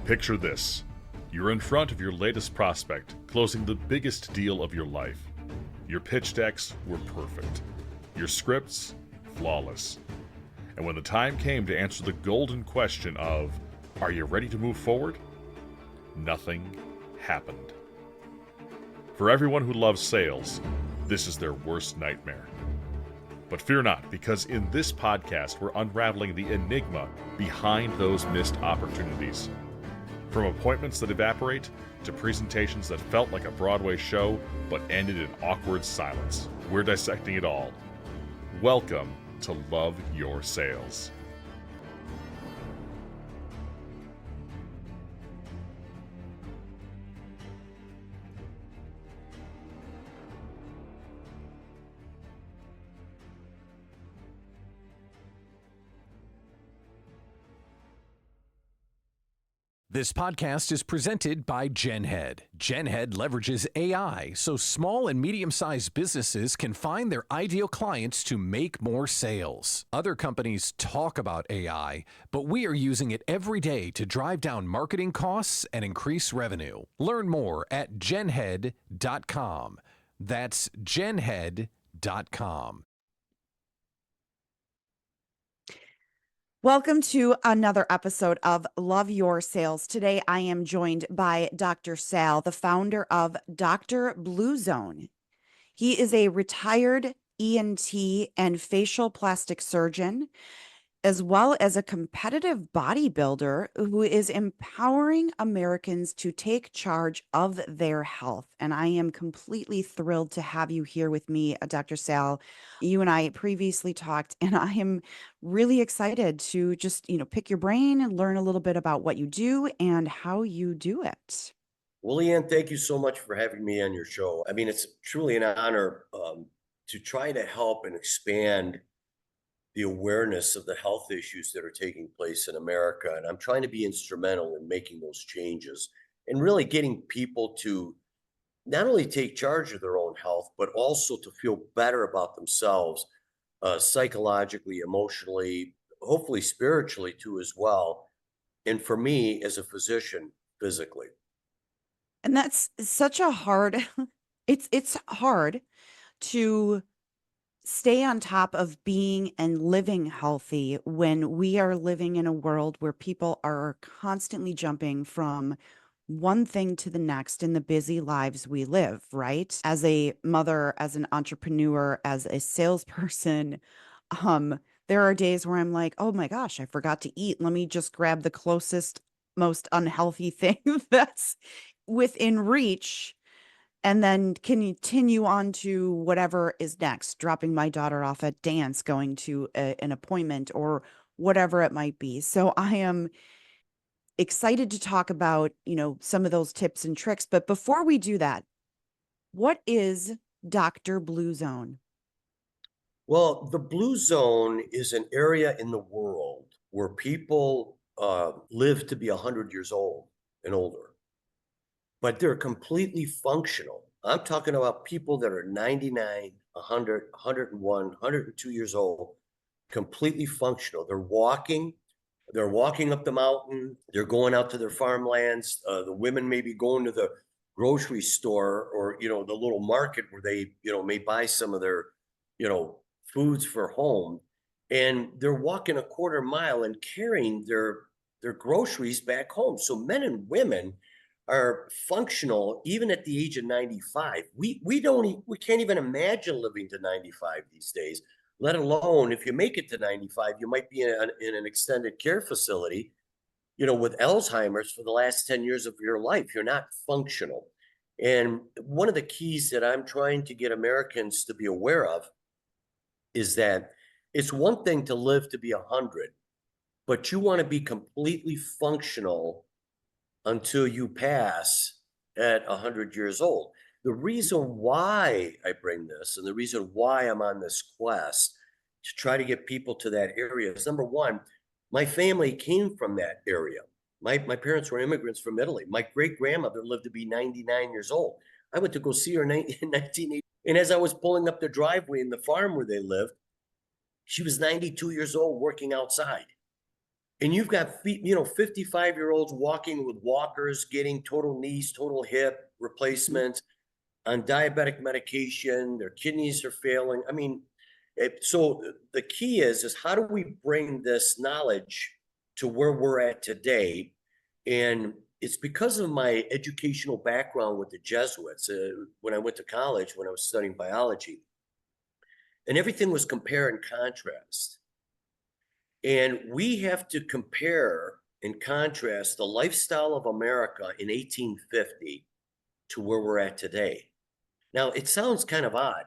Picture this. You're in front of your latest prospect, closing the biggest deal of your life. Your pitch decks were perfect. Your scripts, flawless. And when the time came to answer the golden question of, are you ready to move forward? Nothing happened. For everyone who loves sales, this is their worst nightmare. But fear not, because in this podcast, we're unraveling the enigma behind those missed opportunities. From appointments that evaporate to presentations that felt like a Broadway show but ended in awkward silence, we're dissecting it all. Welcome to Love Your Sales. This podcast is presented by GenHead. GenHead leverages AI so small and medium-sized businesses can find their ideal clients to make more sales. Other companies talk about AI, but we are using it every day to drive down marketing costs and increase revenue. Learn more at genhead.com. That's genhead.com. Welcome to another episode of Love Your Sales. Today, I am joined by Dr. Sal, the founder of Dr. Blue Zone. He is a retired ENT and facial plastic surgeon, as well as a competitive bodybuilder who is empowering Americans to take charge of their health. And I am completely thrilled to have you here with me, Dr. Sal. You and I previously talked, and I am really excited to just, pick your brain and learn a little bit about what you do and how you do it. Well, Leighann, thank you so much for having me on your show. I mean, it's truly an honor to try to help and expand the awareness of the health issues that are taking place in America. And I'm trying to be instrumental in making those changes and really getting people to not only take charge of their own health, but also to feel better about themselves, psychologically, emotionally, hopefully spiritually too as well. And for me as a physician, physically. And that's such a hard, it's hard to stay on top of being and living healthy when we are living in a world where people are constantly jumping from one thing to the next in the busy lives we live, right? As a mother, as an entrepreneur, as a salesperson, there are days where I'm like, oh my gosh, I forgot to eat. Let me just grab the closest, most unhealthy thing that's within reach and then continue on to whatever is next, dropping my daughter off at dance, going to an appointment or whatever it might be. So I am excited to talk about, some of those tips and tricks. But before we do that, what is Dr. Blue Zone? Well, the Blue Zone is an area in the world where people live to be 100 years old and older. But they're completely functional. I'm talking about people that are 99, 100, 101, 102 years old, completely functional. They're walking up the mountain. They're going out to their farmlands. The women may be going to the grocery store or, the little market where they, may buy some of their, foods for home. And they're walking a quarter mile and carrying their groceries back home. So men and women are functional even at the age of 95. We can't even imagine living to 95 these days, let alone if you make it to 95, you might be in an extended care facility, with Alzheimer's for the last 10 years of your life. You're not functional. And one of the keys that I'm trying to get Americans to be aware of is that it's one thing to live to be 100, but you want to be completely functional until you pass at 100 years old. The reason why I bring this and the reason why I'm on this quest to try to get people to that area is, number one, my family came from that area. My parents were immigrants from Italy. My great-grandmother lived to be 99 years old. I went to go see her in 1980. And as I was pulling up the driveway in the farm where they lived, she was 92 years old working outside. And you've got 55-year-olds walking with walkers, getting total knees, total hip Mhm. replacements on diabetic medication. Their kidneys are failing. I mean, so the key is how do we bring this knowledge to where we're at today? And it's because of my educational background with the Jesuits. When I went to college, when I was studying biology, and everything was compare and contrast. And we have to compare and contrast the lifestyle of America in 1850 to where we're at today. Now, it sounds kind of odd,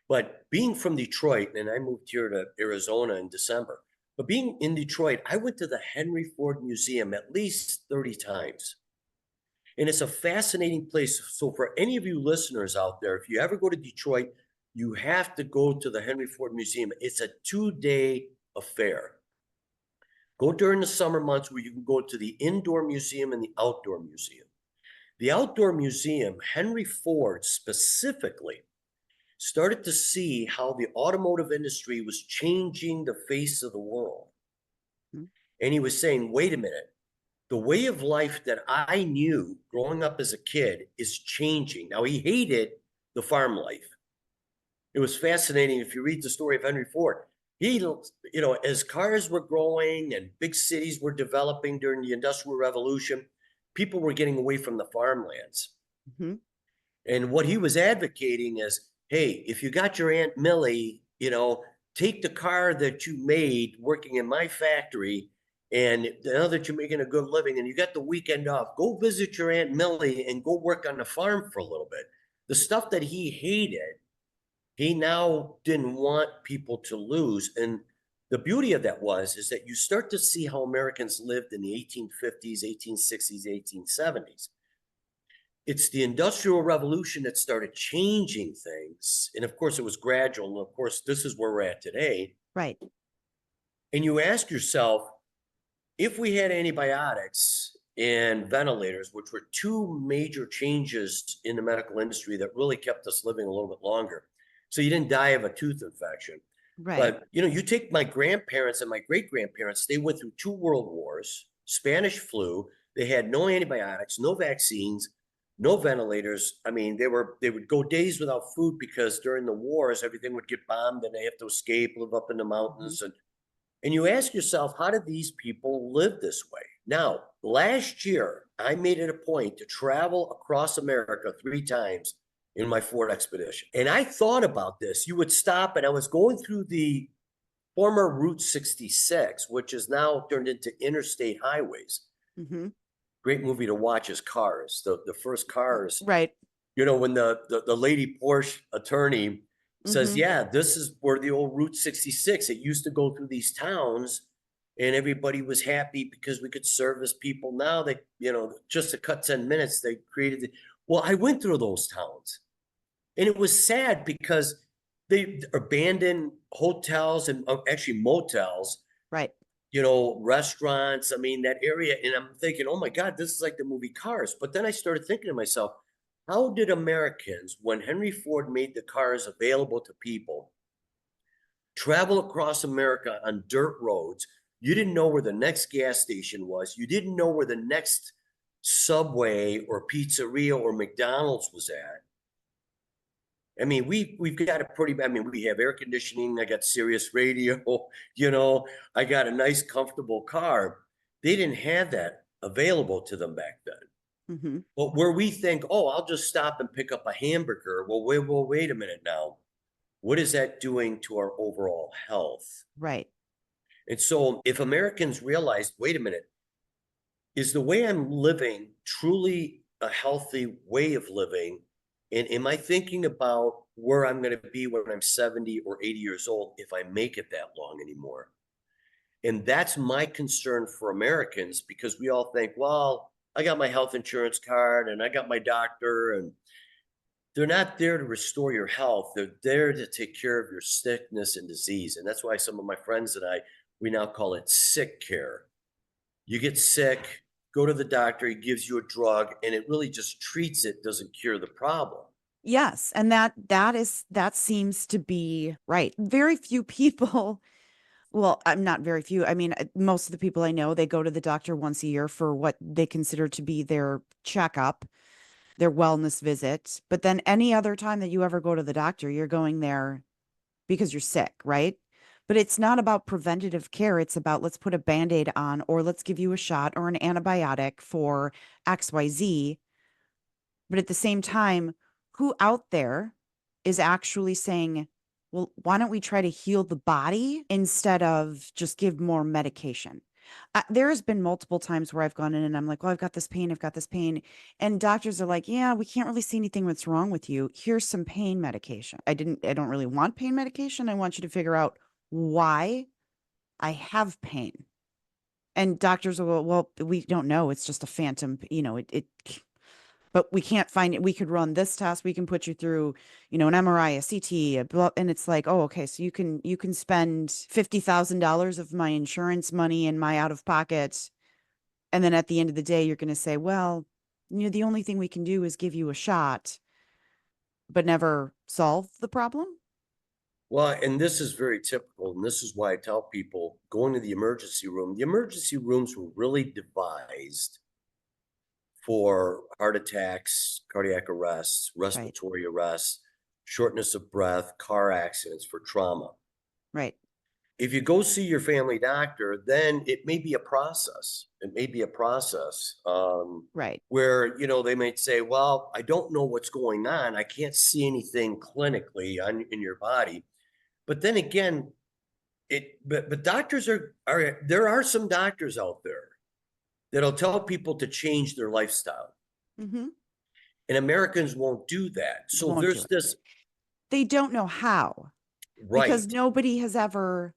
but being from Detroit, and I moved here to Arizona in December, but being in Detroit, I went to the Henry Ford Museum at least 30 times. And it's a fascinating place. So, for any of you listeners out there, if you ever go to Detroit, you have to go to the Henry Ford Museum. It's a 2-day affair. Go during the summer months where you can go to the indoor museum and the outdoor museum. The outdoor museum, Henry Ford specifically started to see how the automotive industry was changing the face of the world. Mhm. And he was saying, wait a minute, the way of life that I knew growing up as a kid is changing. Now, he hated the farm life. It was fascinating. If you read the story of Henry Ford, as cars were growing and big cities were developing during the Industrial Revolution, people were getting away from the farmlands. Mhm. And what he was advocating is, hey, if you got your Aunt Millie, take the car that you made working in my factory, and now that you're making a good living and you got the weekend off, go visit your Aunt Millie and go work on the farm for a little bit. The stuff that he hated, he now didn't want people to lose. And the beauty of that is that you start to see how Americans lived in the 1850s, 1860s, 1870s. It's the Industrial Revolution that started changing things. And of course, it was gradual. And of course, this is where we're at today. Right. And you ask yourself, if we had antibiotics and ventilators, which were two major changes in the medical industry that really kept us living a little bit longer. So you didn't die of a tooth infection. Right. But, you take my grandparents and my great-grandparents, they went through 2 world wars, Spanish flu. They had no antibiotics, no vaccines, no ventilators. I mean, they would go days without food because during the wars, everything would get bombed and they have to escape, live up in the Mhm. mountains. And you ask yourself, how did these people live this way? Now, last year, I made it a point to travel across America 3 times in my Ford Expedition. And I thought about this. You would stop, and I was going through the former Route 66, which is now turned into interstate highways. Mhm. Great movie to watch is Cars. The first Cars, Right. when the lady Porsche attorney says, Mhm. yeah, this is where the old Route 66, it used to go through these towns and everybody was happy because we could service people. Now they, just to cut 10 minutes, they created well, I went through those towns and it was sad because they abandoned hotels and actually motels, Right. restaurants. I mean, that area. And I'm thinking, oh my God, this is like the movie Cars. But then I started thinking to myself, how did Americans, when Henry Ford made the cars available to people, travel across America on dirt roads? You didn't know where the next gas station was. You didn't know where the next Subway or pizzeria or McDonald's was at. I mean, we've got a pretty. I mean, we have air conditioning. I got Sirius radio. I got a nice, comfortable car. They didn't have that available to them back then. Mhm. But where we think, oh, I'll just stop and pick up a hamburger. Wait a minute now. What is that doing to our overall health? Right. And so, if Americans realize, wait a minute, is the way I'm living truly a healthy way of living? And am I thinking about where I'm going to be when I'm 70 or 80 years old if I make it that long anymore? And that's my concern for Americans because we all think, well, I got my health insurance card and I got my doctor, and they're not there to restore your health. They're there to take care of your sickness and disease. And that's why some of my friends and I, we now call it sick care. You get sick, go to the doctor, he gives you a drug, and it really just treats it, doesn't cure the problem. Yes, and that seems to be right. Very few people Well, I'm not very few. I mean, most of the people I know, they go to the doctor once a year for what they consider to be their checkup, their wellness visit. But then any other time that you ever go to the doctor, you're going there because you're sick, right? But it's not about preventative care. It's about let's put a Band-Aid on, or let's give you a shot or an antibiotic for XYZ. But at the same time, who out there is actually saying, well, why don't we try to heal the body instead of just give more medication? There has been multiple times where I've gone in and I'm like, well, I've got this pain, I've got this pain. And doctors are like, yeah, we can't really see anything that's wrong with you. Here's some pain medication. I don't really want pain medication. I want you to figure out why I have pain. And doctors will go, well, we don't know. It's just a phantom, but we can't find it. We could run this test. We can put you through, an MRI, a CT, and it's like, oh, okay. So you can spend $50,000 of my insurance money and my out of pocket. And then at the end of the day, you're going to say, well, the only thing we can do is give you a shot, but never solve the problem. Well, and this is very typical, and this is why I tell people going to the emergency rooms were really devised for heart attacks, cardiac arrests, respiratory arrests, shortness of breath, car accidents, for trauma. Right. If you go see your family doctor, then it may be a process. It may be a process Right. where, they might say, well, I don't know what's going on. I can't see anything clinically in your body. But then again, but doctors there are some doctors out there that'll tell people to change their lifestyle. Mm-hmm. And Americans won't do that. So Won't there's do it. this, They don't know how, because right, nobody has ever,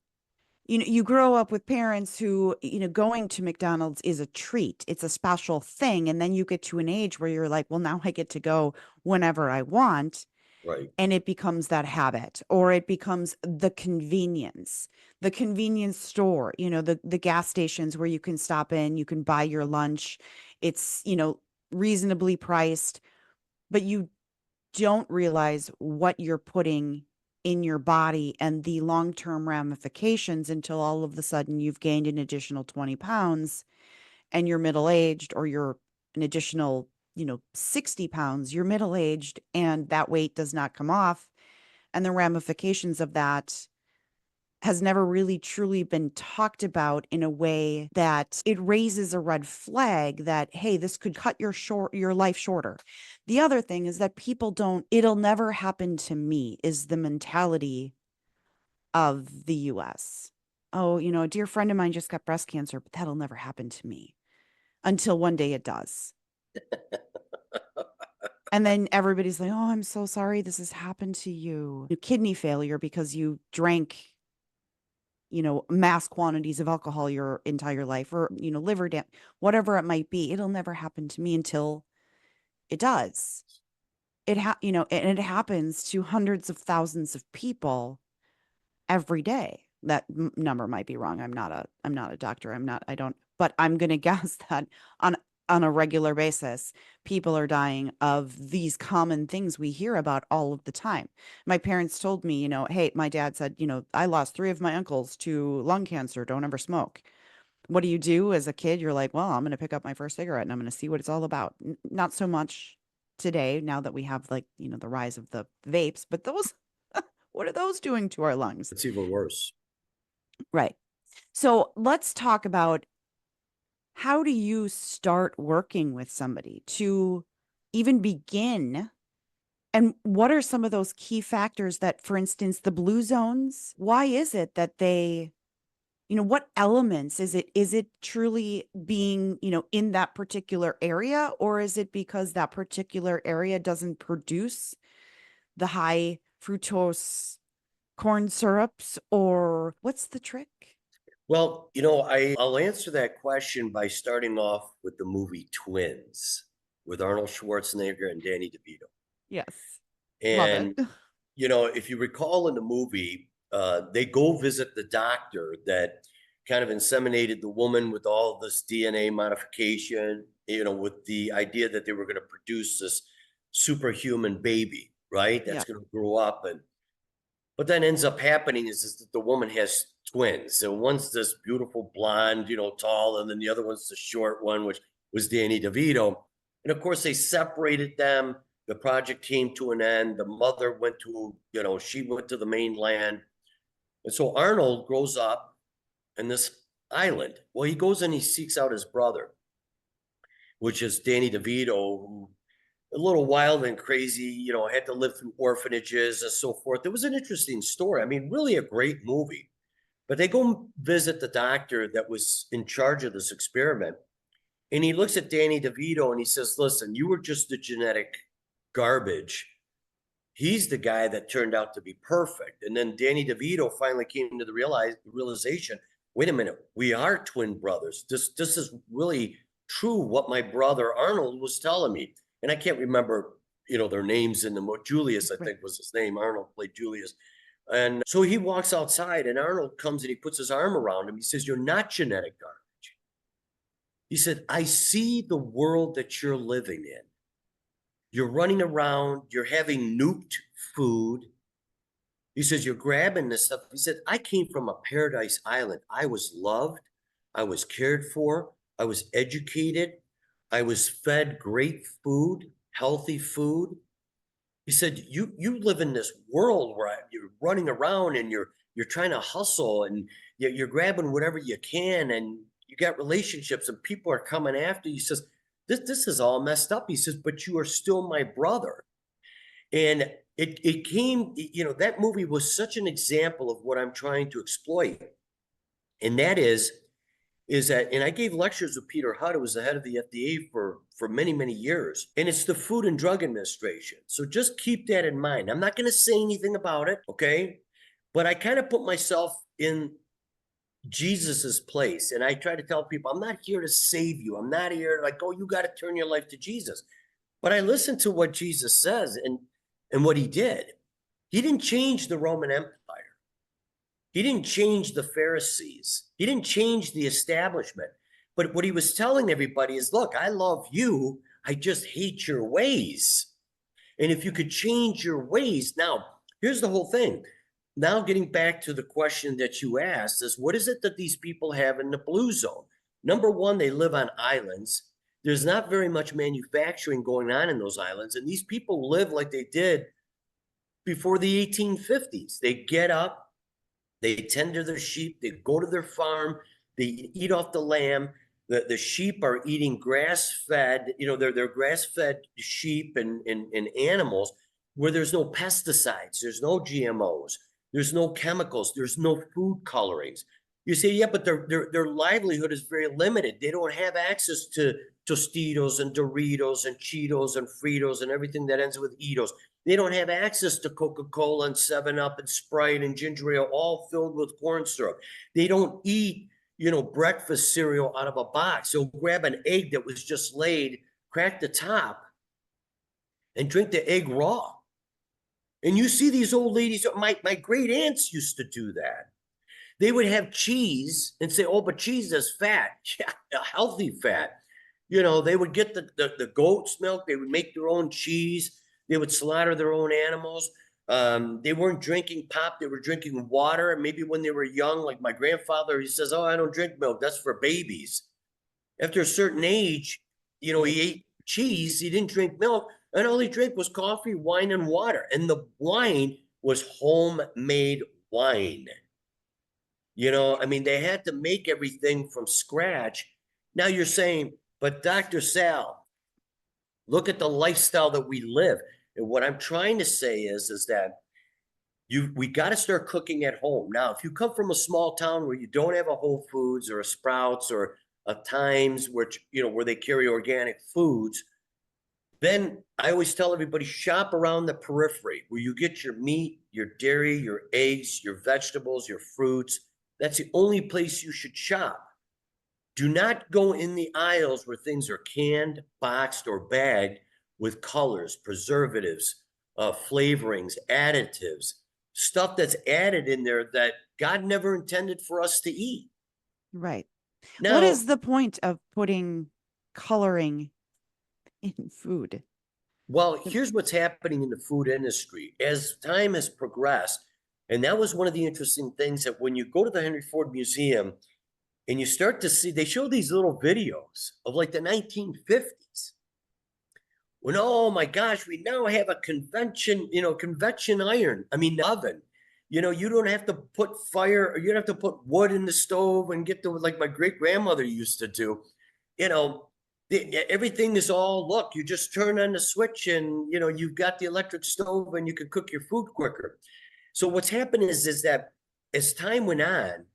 you grow up with parents who, going to McDonald's is a treat. It's a special thing. And then you get to an age where you're like, well, now I get to go whenever I want. right. And it becomes that habit, or it becomes the convenience store, the gas stations where you can stop in, you can buy your lunch. It's, reasonably priced, but you don't realize what you're putting in your body and the long-term ramifications until all of a sudden you've gained an additional 20 pounds and you're middle-aged, or you're an additional 60 pounds, you're middle-aged, and that weight does not come off. And the ramifications of that has never really truly been talked about in a way that it raises a red flag that, hey, this could cut your life shorter. The other thing is that people don't, it'll never happen to me, is the mentality of the US. Oh, a dear friend of mine just got breast cancer, but that'll never happen to me, until one day it does. And then everybody's like, oh, I'm so sorry this has happened to you. Kidney failure because you drank, mass quantities of alcohol your entire life, or, liver damage, whatever it might be. It'll never happen to me until it does. And it happens to hundreds of thousands of people every day. That number might be wrong. I'm not a doctor. But I'm going to guess that on a regular basis, people are dying of these common things we hear about all of the time. My parents told me, hey, my dad said, I lost 3 of my uncles to lung cancer. Don't ever smoke. What do you do as a kid? You're like, well, I'm going to pick up my first cigarette and I'm going to see what it's all about. Not so much today, now that we have, like, the rise of the vapes, but those, what are those doing to our lungs? It's even worse. Right. So let's talk about, how do you start working with somebody to even begin? And what are some of those key factors that, for instance, the blue zones, why is it that they, what elements is it truly being, in that particular area, or is it because that particular area doesn't produce the high fructose corn syrups, or what's the trick? Well, I'll answer that question by starting off with the movie Twins with Arnold Schwarzenegger and Danny DeVito. Yes. Love And, it. if you recall in the movie, they go visit the doctor that kind of inseminated the woman with all this DNA modification, with the idea that they were going to produce this superhuman baby, right? That's Yeah. going to grow up. But then ends up happening is that the woman has twins. So one's this beautiful blonde, tall, and then the other one's the short one, which was Danny DeVito. And of course, they separated them. The project came to an end. The mother went to, she went to the mainland. And so Arnold grows up in this island. Well, he goes and he seeks out his brother, which is Danny DeVito, who a little wild and crazy, had to live through orphanages and so forth. It was an interesting story. I mean, really a great movie. But they go visit the doctor that was in charge of this experiment. And he looks at Danny DeVito and he says, listen, you were just the genetic garbage. He's the guy that turned out to be perfect. And then Danny DeVito finally came to the realization, wait a minute, we are twin brothers. This is really true what my brother Arnold was telling me. And I can't remember, their names in the movie. Julius, I think was his name. Arnold played Julius. And so he walks outside and Arnold comes and he puts his arm around him. He says, you're not genetic garbage. He said, I see the world that you're living in. You're running around, you're having nuked food. He says, you're grabbing this stuff. He said, I came from a paradise island. I was loved. I was cared for. I was educated. I was fed great food, healthy food. He said, you live in this world where you're running around and you're trying to hustle and you're grabbing whatever you can and you got relationships and people are coming after you. He says, this is all messed up. He says, but you are still my brother. And it came, that movie was such an example of what I'm trying to exploit. And that is that, and I gave lectures with Peter Hutt, who was the head of the FDA for many, many years. And it's the Food and Drug Administration. So just keep that in mind. I'm not going to say anything about it, okay? But I kind of put myself in Jesus's place. And I try to tell people, I'm not here to save you. I'm not here like, oh, you got to turn your life to Jesus. But I listen to what Jesus says and what he did. He didn't change the Roman Empire. He didn't change the Pharisees. He didn't change the establishment. But what he was telling everybody is, look, I love you. I just hate your ways. And if you could change your ways. Now, here's the whole thing. Now getting back to the question that you asked is, what is it that these people have in the blue zone? Number one, they live on islands. There's not very much manufacturing going on in those islands. And these people live like they did before the 1850s. They get up, they tend to their sheep, they go to their farm, they eat off the lamb. The sheep are eating grass-fed, they're grass-fed sheep and animals where there's no pesticides, there's no GMOs, there's no chemicals, there's no food colorings. You say, yeah, but their livelihood is very limited. They don't have access to Tostitos and Doritos and Cheetos and Fritos and everything that ends with Eatos. They don't have access to Coca-Cola and 7-Up and Sprite and ginger ale, all filled with corn syrup. They don't eat, breakfast cereal out of a box. They'll grab an egg that was just laid, crack the top, and drink the egg raw. And you see these old ladies, my great aunts used to do that. They would have cheese and say, oh, but cheese is fat, healthy fat. They would get the goat's milk. They would make their own cheese. They would slaughter their own animals. They weren't drinking pop. They were drinking water. And maybe when they were young, like my grandfather, he says, oh, I don't drink milk. That's for babies. After a certain age, he ate cheese. He didn't drink milk. And all he drank was coffee, wine, and water. And the wine was homemade wine. They had to make everything from scratch. Now you're saying, but Dr. Sal, look at the lifestyle that we live. And what I'm trying to say is that we got to start cooking at home. Now, if you come from a small town where you don't have a Whole Foods or a Sprouts or a Times, where they carry organic foods, then I always tell everybody, shop around the periphery where you get your meat, your dairy, your eggs, your vegetables, your fruits. That's the only place you should shop. Do not go in the aisles where things are canned, boxed, or bagged with colors, preservatives, flavorings, additives, stuff that's added in there that God never intended for us to eat. Right. Now, What is the point of putting coloring in food? Well, here's what's happening in the food industry. As time has progressed, And that was one of the interesting things, that when you go to the Henry Ford Museum and you start to see, they show these little videos of like the 1950s. When, oh my gosh, we now have a convection iron. I mean, oven. You don't have to put fire, or you don't have to put wood in the stove and get the, like my great grandmother used to do. You know, everything is all, look, you just turn on the switch and, you've got the electric stove and you can cook your food quicker. So what's happened is that as time went on,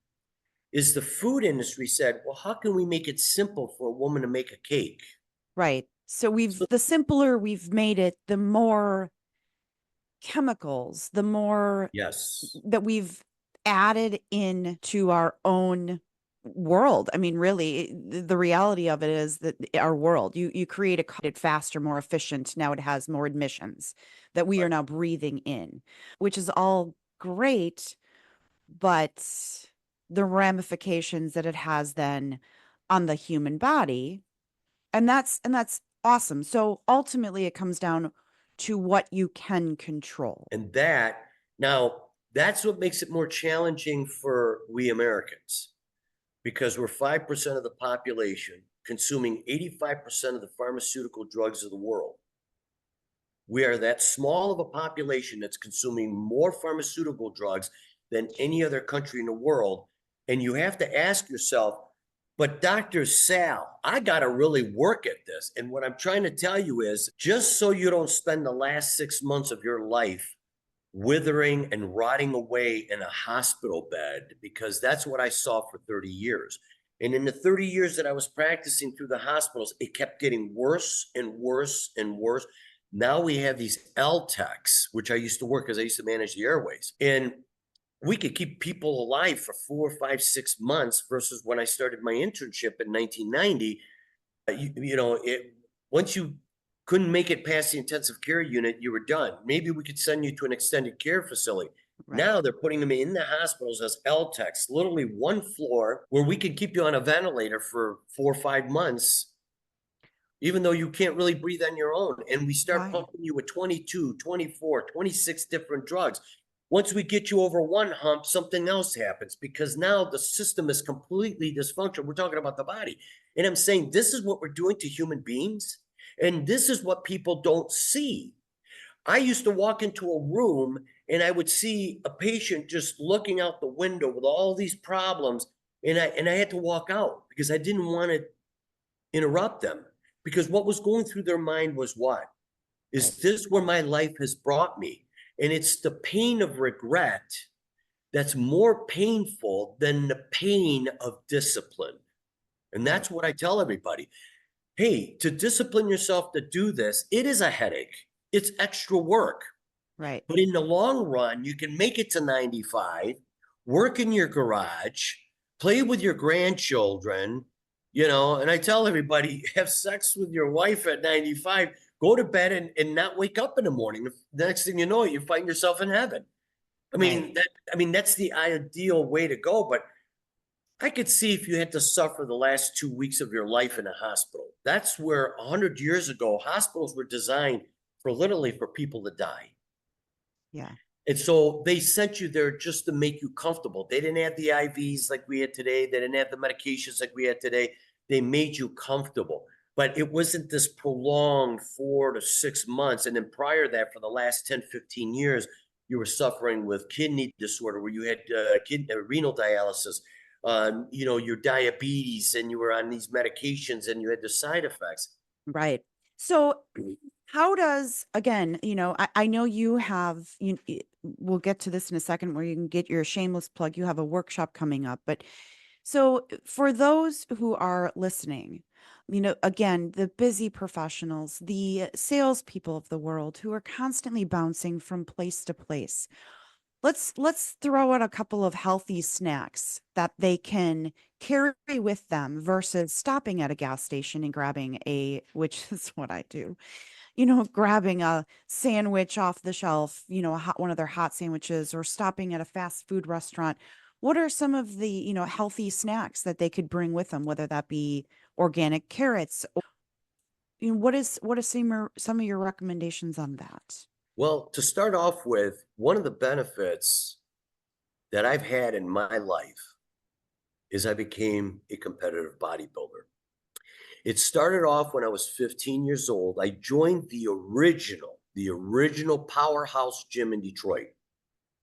is the food industry said, well, how can we make it simple for a woman to make a cake? Right. So the simpler we've made it, the more chemicals, the more Yes. that we've added into our own world. I mean, really, the reality of it is that our world, you create it faster, more efficient. Now it has more emissions that we are now breathing in, which is all great, but the ramifications that it has then on the human body, and that's awesome. So ultimately it comes down to what you can control. And now that's what makes it more challenging for we Americans, because we're 5% of the population consuming 85% of the pharmaceutical drugs of the world. We are that small of a population that's consuming more pharmaceutical drugs than any other country in the world. And you have to ask yourself, but Dr. Sal, I got to really work at this. And what I'm trying to tell you is, just so you don't spend the last 6 months of your life withering and rotting away in a hospital bed, because that's what I saw for 30 years. And in the 30 years that I was practicing through the hospitals, it kept getting worse and worse and worse. Now we have these LTECs, which I used to work, because I used to manage the airways. And we could keep people alive for 4, 5, 6 months, versus when I started my internship in 1990, once you couldn't make it past the intensive care unit, you were done. Maybe we could send you to an extended care facility. Right. Now they're putting them in the hospitals as LTECs, literally one floor where we can keep you on a ventilator for 4 or 5 months, even though you can't really breathe on your own. And we start Right. pumping you with 22, 24, 26 different drugs. Once we get you over one hump, something else happens, because now the system is completely dysfunctional. We're talking about the body. And I'm saying, this is what we're doing to human beings. And this is what people don't see. I used to walk into a room and I would see a patient just looking out the window with all these problems. And I had to walk out, because I didn't want to interrupt them, because what was going through their mind was, what is this where my life has brought me? And it's the pain of regret that's more painful than the pain of discipline. And that's what I tell everybody. Hey, to discipline yourself to do this, it is a headache. It's extra work. Right. But in the long run, you can make it to 95, work in your garage, play with your grandchildren, and I tell everybody, have sex with your wife at 95, go to bed and not wake up in the morning. The next thing you know, you find yourself in heaven. Right. That's the ideal way to go. But I could see if you had to suffer the last 2 weeks of your life in a hospital. That's where 100 years ago, hospitals were designed for literally for people to die. Yeah. And so they sent you there just to make you comfortable. They didn't have the IVs like we had today. They didn't have the medications like we had today. They made you comfortable. But it wasn't this prolonged 4 to 6 months. And then prior to that, for the last 10, 15 years, you were suffering with kidney disorder, where you had renal dialysis, your diabetes, and you were on these medications and you had the side effects. Right. So how does, again, I know you have, we'll get to this in a second, where you can get your shameless plug. You have a workshop coming up. But so for those who are listening, again, the busy professionals, the salespeople of the world who are constantly bouncing from place to place, let's throw out a couple of healthy snacks that they can carry with them versus stopping at a gas station and grabbing which is what I do, grabbing a sandwich off the shelf, one of their hot sandwiches, or stopping at a fast food restaurant. What are some of the, healthy snacks that they could bring with them, whether that be organic carrots? What is some of your recommendations on that? Well, to start off with, one of the benefits that I've had in my life is I became a competitive bodybuilder. It started off when I was 15 years old. I joined the original powerhouse gym in Detroit.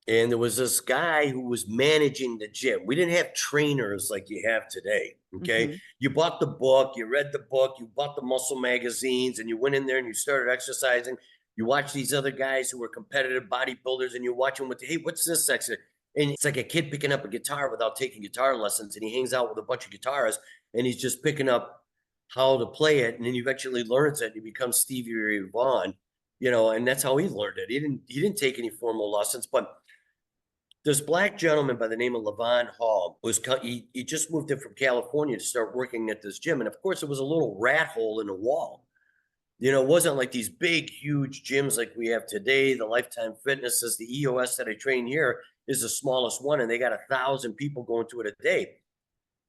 And there was this guy who was managing the gym. We didn't have trainers like you have today. Okay. Mm-hmm. You bought the book, you read the book, you bought the muscle magazines, and you went in there and you started exercising. You watch these other guys who were competitive bodybuilders and you watch them with, hey, what's this exercise? And it's like a kid picking up a guitar without taking guitar lessons. And he hangs out with a bunch of guitarists and he's just picking up how to play it. And then he eventually learns it and he becomes Stevie Ray Vaughan, and that's how he learned it. He didn't take any formal lessons, but this black gentleman by the name of Leighann Hall he just moved in from California to start working at this gym. And of course, it was a little rat hole in the wall. It wasn't like these big, huge gyms like we have today. The Lifetime Fitness is the EOS that I train here is the smallest one, and they got 1,000 people going to it a day.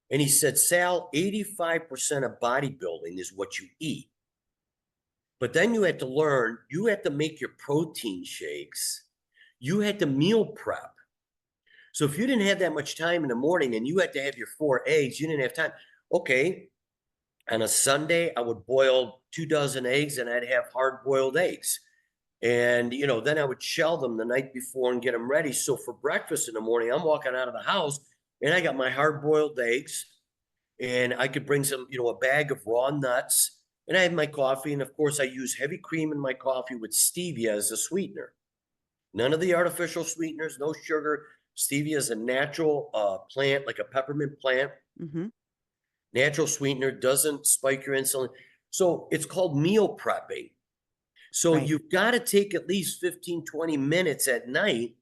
And he said, Sal, 85% of bodybuilding is what you eat. But then you had to learn, you had to make your protein shakes. You had to meal prep. So if you didn't have that much time in the morning and you had to have your 4 eggs, you didn't have time. Okay. On a Sunday, I would boil 2 dozen eggs and I'd have hard-boiled eggs. And, then I would shell them the night before and get them ready. So for breakfast in the morning, I'm walking out of the house and I got my hard-boiled eggs and I could bring some, a bag of raw nuts and I had my coffee. And of course, I use heavy cream in my coffee with stevia as a sweetener. None of the artificial sweeteners, no sugar. Stevia is a natural plant, like a peppermint plant. Mm-hmm. Natural sweetener, doesn't spike your insulin. So it's called meal prepping. So Right. you've got to take at least 15, 20 minutes at night,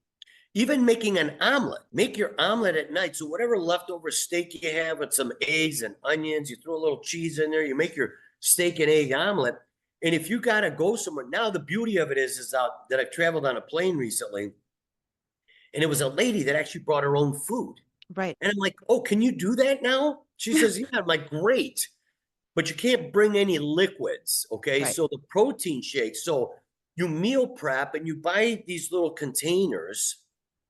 even making an omelet. Make your omelet at night. So whatever leftover steak you have with some eggs and onions, you throw a little cheese in there, you make your steak and egg omelet. And if you got to go somewhere, now the beauty of it is that I've traveled on a plane recently. And it was a lady that actually brought her own food. Right. And I'm like, oh, can you do that now? She says, yeah. I'm like, great. But you can't bring any liquids. Okay. Right. So the protein shakes. So you meal prep and you buy these little containers.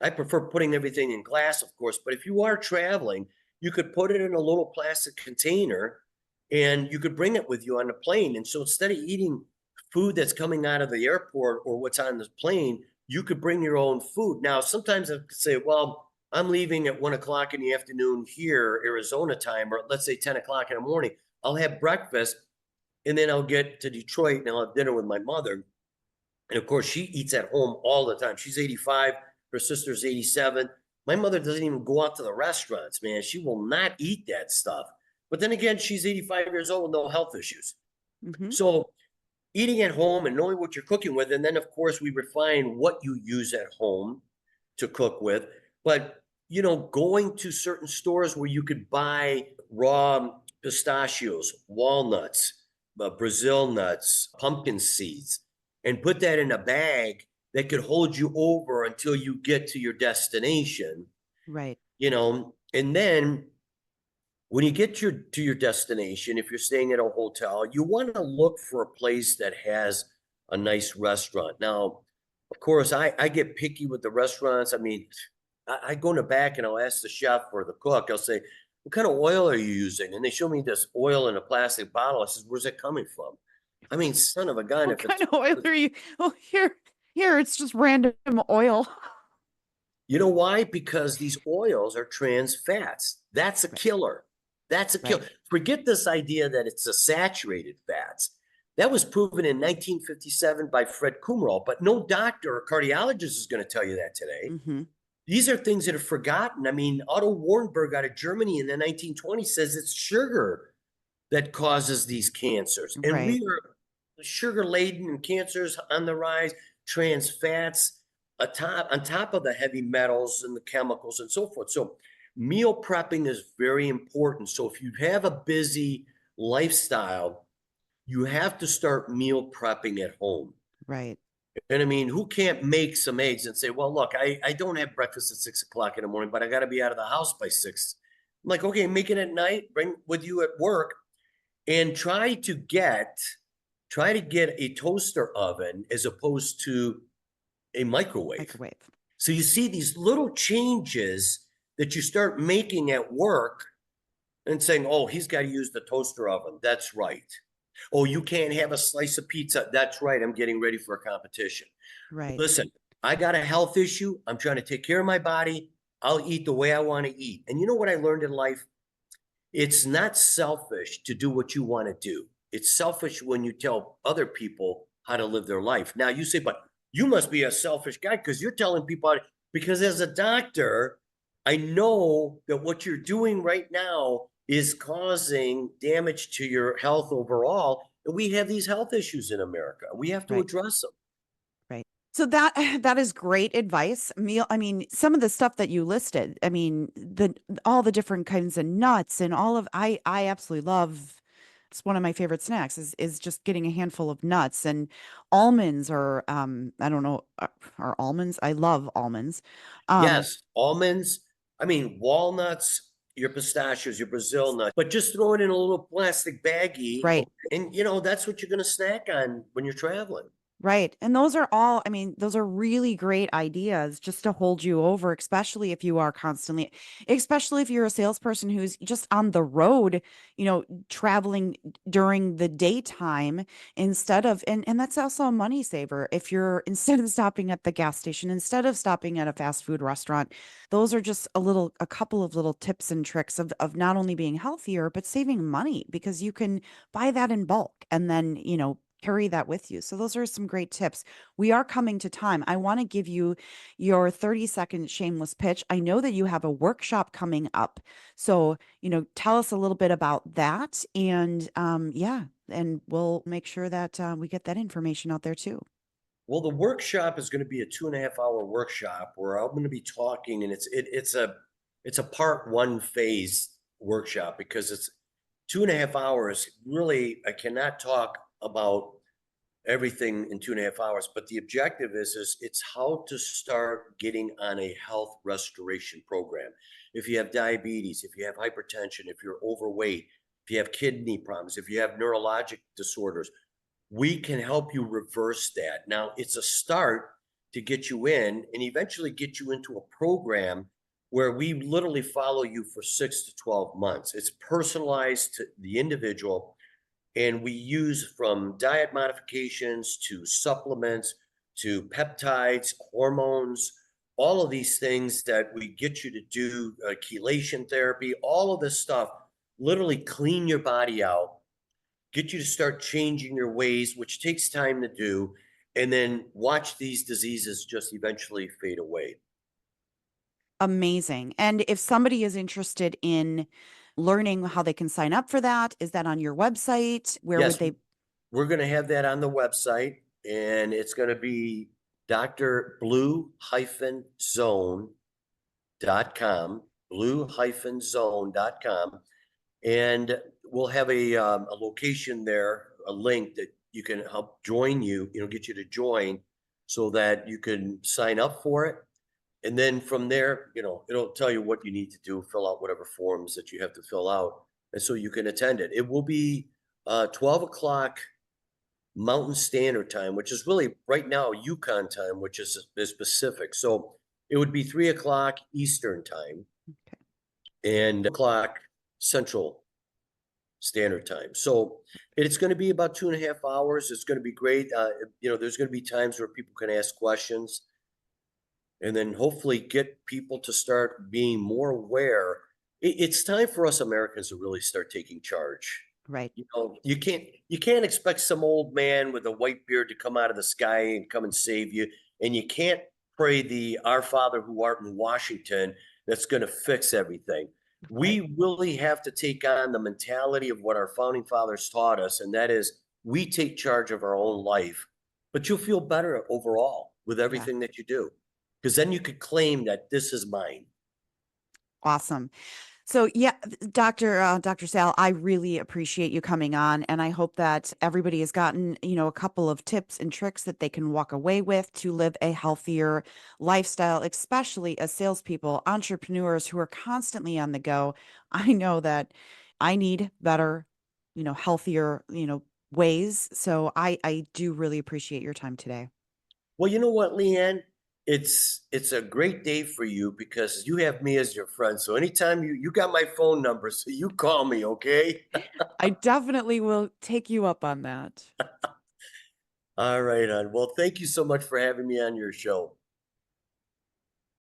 I prefer putting everything in glass, of course. But if you are traveling, you could put it in a little plastic container and you could bring it with you on the plane. And so instead of eating food that's coming out of the airport or what's on the plane, you could bring your own food. Now, sometimes I could say, well, I'm leaving at 1 o'clock in the afternoon here, Arizona time, or let's say 10 o'clock in the morning. I'll have breakfast and then I'll get to Detroit and I'll have dinner with my mother. And of course, she eats at home all the time. She's 85. Her sister's 87. My mother doesn't even go out to the restaurants, man. She will not eat that stuff. But then again, she's 85 years old with no health issues. Mm-hmm. So eating at home and knowing what you're cooking with. And then, of course, we refine what you use at home to cook with. But, going to certain stores where you could buy raw pistachios, walnuts, Brazil nuts, pumpkin seeds, and put that in a bag that could hold you over until you get to your destination. Right. And then when you get to your destination, if you're staying at a hotel, you want to look for a place that has a nice restaurant. Now, of course, I get picky with the restaurants. I mean, I go in the back and I'll ask the chef or the cook, I'll say, what kind of oil are you using? And they show me this oil in a plastic bottle. I says, where's it coming from? I mean, son of a gun. What kind of oil are you? Oh, here, it's just random oil. You know why? Because these oils are trans fats. That's a killer. That's a killer. Right. Forget this idea that it's a saturated fats. That was proven in 1957 by Fred Kummerl, but no doctor or cardiologist is going to tell you that today. Mm-hmm. These are things that are forgotten. I mean, Otto Warburg out of Germany in the 1920s says it's sugar that causes these cancers. And Right. we are sugar-laden and cancers on the rise, trans fats on top of the heavy metals and the chemicals and so forth. So meal prepping is very important. So if you have a busy lifestyle, you have to start meal prepping at home. Right. And I mean, who can't make some eggs and say, well, look, I don't have breakfast at 6 o'clock in the morning, but I got to be out of the house by 6. I'm like, okay, make it at night, bring with you at work, and try to get a toaster oven as opposed to a microwave. So you see these little changes that you start making at work and saying, oh, he's got to use the toaster oven. That's right. Oh, you can't have a slice of pizza. That's right. I'm getting ready for a competition. Right. Listen, I got a health issue. I'm trying to take care of my body. I'll eat the way I want to eat. And you know what I learned in life? It's not selfish to do what you want to do. It's selfish when you tell other people how to live their life. Now you say, but you must be a selfish guy because you're telling people how to, because as a doctor, I know that what you're doing right now is causing damage to your health overall. And we have these health issues in America. We have to Right. address them. Right. So that that is great advice. Meal, I mean, some of the stuff that you listed, I mean, the all the different kinds of nuts and all of I absolutely love, it's one of my favorite snacks is just getting a handful of nuts and almonds or I don't know are almonds. I love almonds. Um Yes, almonds, I mean, walnuts, your pistachios, your Brazil nuts, but just throw it in a little plastic baggie. right. And that's what you're going to snack on when you're traveling. Right. And those are all, I mean, those are really great ideas just to hold you over, especially if you are constantly, especially if you're a salesperson who's just on the road, traveling during the daytime instead of, and that's also a money saver. If you're, instead of stopping at the gas station, instead of stopping at a fast food restaurant, those are just a couple of little tips and tricks of not only being healthier, but saving money because you can buy that in bulk and then, carry that with you. So those are some great tips. We are coming to time. I want to give you your 30-second shameless pitch. I know that you have a workshop coming up. So, tell us a little bit about that. And yeah, and we'll make sure that we get that information out there too. Well, the workshop is going to be a 2.5 hour workshop where I'm going to be talking, and it's a part one phase workshop because it's 2.5 hours. Really, I cannot talk about everything in 2.5 hours, but the objective is it's how to start getting on a health restoration program. If you have diabetes, if you have hypertension, if you're overweight, if you have kidney problems, if you have neurologic disorders, we can help you reverse that. Now, it's a start to get you in and eventually get you into a program where we literally follow you for 6 to 12 months. It's personalized to the individual, and we use from diet modifications to supplements to peptides, hormones, all of these things that we get you to do, chelation therapy, all of this stuff, literally clean your body out, get you to start changing your ways, which takes time to do, and then watch these diseases just eventually fade away. Amazing. And if somebody is interested in learning how they can sign up for that, is that on your website? Where would Yes, they? we're going to have that on the website, and it's going to be drblue-zone.com, blue-zone.com. And we'll have a location there, a link that you can help join you, get you to join so that you can sign up for it. And then from there, it'll tell you what you need to do, fill out whatever forms that you have to fill out. And so you can attend it. It will be 12 o'clock Mountain Standard Time, which is really right now Yukon time, which is Pacific. So it would be 3 o'clock Eastern time Okay. and o'clock Central Standard Time. So it's going to be about 2.5 hours. It's going to be great. There's going to be times where people can ask questions and then hopefully get people to start being more aware. It's time for us Americans to really start taking charge. Right. You can't expect some old man with a white beard to come out of the sky and come and save you. And you can't pray the Our Father who art in Washington that's going to fix everything. Right. We really have to take on the mentality of what our founding fathers taught us, and that is we take charge of our own life, but you'll feel better overall with Yeah. everything that you do. Because then you could claim that this is mine. Awesome. So yeah, Dr. Sal, I really appreciate you coming on, and I hope that everybody has gotten, a couple of tips and tricks that they can walk away with to live a healthier lifestyle, especially as salespeople, entrepreneurs who are constantly on the go. I know that I need better, healthier, ways. So I do really appreciate your time today. Well, you know what, Leanne? It's a great day for you because you have me as your friend. So anytime you got my phone number, so you call me, okay? I definitely will take you up on that. All right, hon. Well, thank you so much for having me on your show.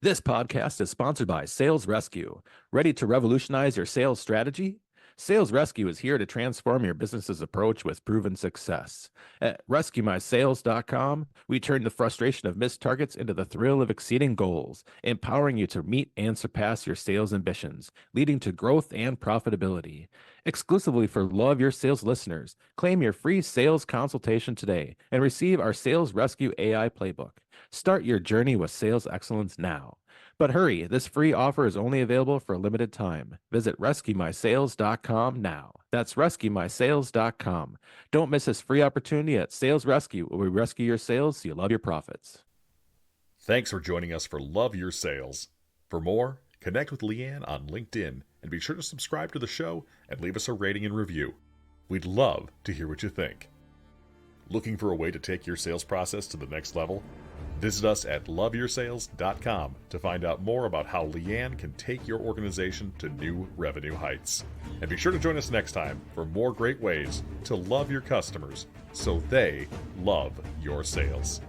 This podcast is sponsored by Sales Rescue. Ready to revolutionize your sales strategy? Sales Rescue is here to transform your business's approach with proven success. At rescuemysales.com, we turn the frustration of missed targets into the thrill of exceeding goals, empowering you to meet and surpass your sales ambitions, leading to growth and profitability. Exclusively for Love Your Sales listeners, claim your free sales consultation today and receive our Sales Rescue AI playbook. Start your journey with sales excellence now. But hurry, this free offer is only available for a limited time. Visit rescuemysales.com now. That's rescuemysales.com. Don't miss this free opportunity at Sales Rescue, where we rescue your sales so you love your profits. Thanks for joining us for Love Your Sales. For more, connect with Leighann on LinkedIn and be sure to subscribe to the show and leave us a rating and review. We'd love to hear what you think. Looking for a way to take your sales process to the next level? Visit us at loveyoursales.com to find out more about how Leighann can take your organization to new revenue heights. And be sure to join us next time for more great ways to love your customers so they love your sales.